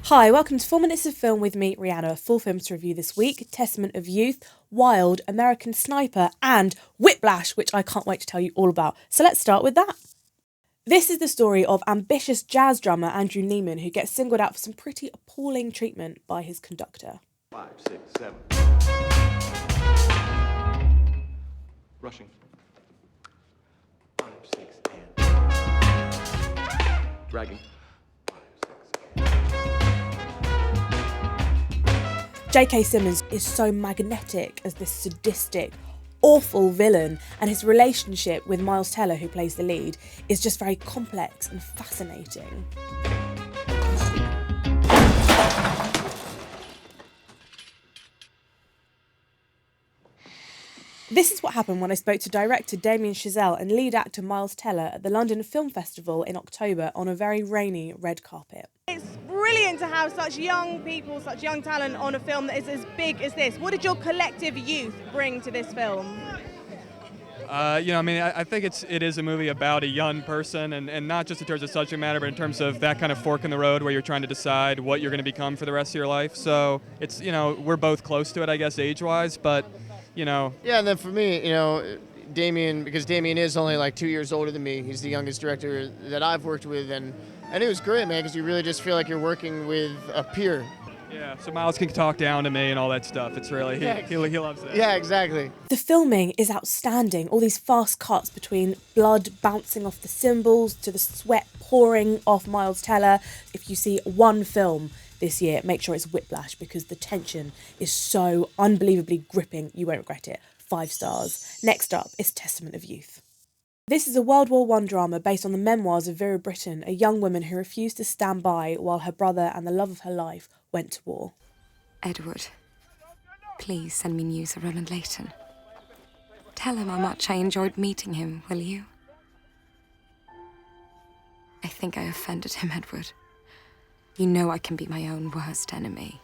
Hi, welcome to 4 Minutes of Film with me, Rhianna. 4 films to review this week: Testament of Youth, Wild, American Sniper, and Whiplash, which I can't wait to tell you all about. So let's start with that. This is the story of ambitious jazz drummer Andrew Neiman, who gets singled out for some pretty appalling treatment by his conductor. 5, 6, 7. Rushing. 5, 6, and dragging. 5, 6. J.K. Simmons is so magnetic as this sadistic, awful villain, and his relationship with Miles Teller, who plays the lead, is just very complex and fascinating. This is what happened when I spoke to director Damien Chazelle and lead actor Miles Teller at the London Film Festival in October on a very rainy red carpet. It's brilliant to have such young people, such young talent on a film that is as big as this. What did your collective youth bring to this film? I think it is a movie about a young person, and not just in terms of subject matter, but in terms of that kind of fork in the road where you're trying to decide what you're going to become for the rest of your life. So it's, we're both close to it, I guess, age-wise, but, Yeah, and then for me, Damien, because Damien is only like 2 years older than me, he's the youngest director that I've worked with, and it was great, man, because you really just feel like you're working with a peer. yeah, so Miles can talk down to me and all that stuff. It's really, he loves that. Yeah, exactly. The filming is outstanding. All these fast cuts between blood bouncing off the cymbals to the sweat pouring off Miles Teller. If you see one film this year, make sure it's Whiplash, because the tension is so unbelievably gripping, you won't regret it. 5 stars. Next up is Testament of Youth. This is a World War I drama based on the memoirs of Vera Brittain, a young woman who refused to stand by while her brother and the love of her life went to war. Edward, please send me news of Ronald Layton. Tell him how much I enjoyed meeting him, will you? I think I offended him, Edward. You know I can be my own worst enemy.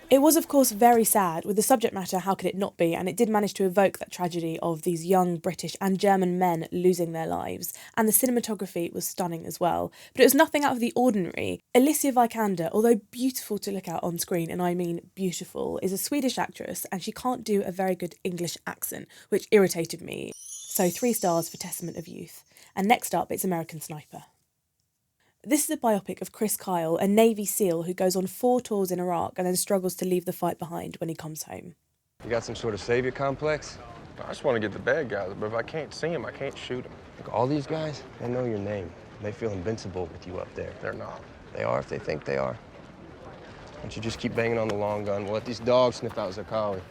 It was, of course, very sad. With the subject matter, how could it not be? And it did manage to evoke that tragedy of these young British and German men losing their lives. And the cinematography was stunning as well. But it was nothing out of the ordinary. Alicia Vikander, although beautiful to look at on screen, and I mean beautiful, is a Swedish actress, and she can't do a very good English accent, which irritated me. So 3 stars for Testament of Youth. And next up, it's American Sniper. This is a biopic of Chris Kyle, a Navy SEAL who goes on 4 tours in Iraq and then struggles to leave the fight behind when he comes home. You got some sort of savior complex? I just want to get the bad guys, but if I can't see them, I can't shoot them. Look, all these guys, they know your name. They feel invincible with you up there. They're not. They are if they think they are. Why don't you just keep banging on the long gun? We'll let these dogs sniff out Zerkawi.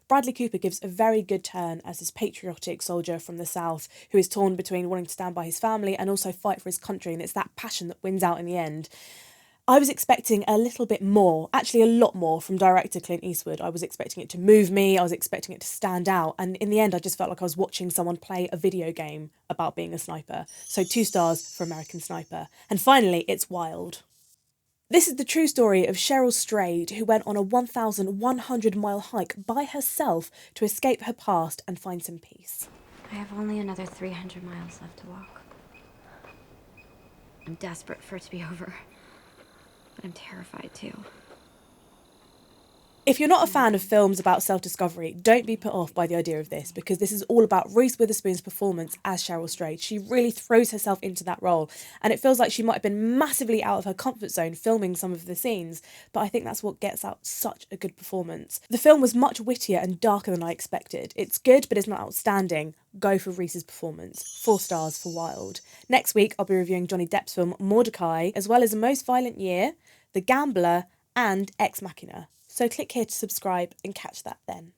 Bradley Cooper gives a very good turn as this patriotic soldier from the South who is torn between wanting to stand by his family and also fight for his country, and it's that passion that wins out in the end. I was expecting a little bit more, actually a lot more, from director Clint Eastwood. I was expecting it to move me, I was expecting it to stand out, and in the end I just felt like I was watching someone play a video game about being a sniper. So 2 stars for American Sniper. And finally, it's Wild. This is the true story of Cheryl Strayed, who went on a 1,100-mile hike by herself to escape her past and find some peace. I have only another 300 miles left to walk. I'm desperate for it to be over, but I'm terrified too. If you're not a fan of films about self-discovery, don't be put off by the idea of this, because this is all about Reese Witherspoon's performance as Cheryl Strayed. She really throws herself into that role, and it feels like she might have been massively out of her comfort zone filming some of the scenes, but I think that's what gets out such a good performance. The film was much wittier and darker than I expected. It's good, but it's not outstanding. Go for Reese's performance. 4 stars for Wild. Next week, I'll be reviewing Johnny Depp's film Mordecai, as well as A Most Violent Year, The Gambler, and Ex Machina. So click here to subscribe and catch that then.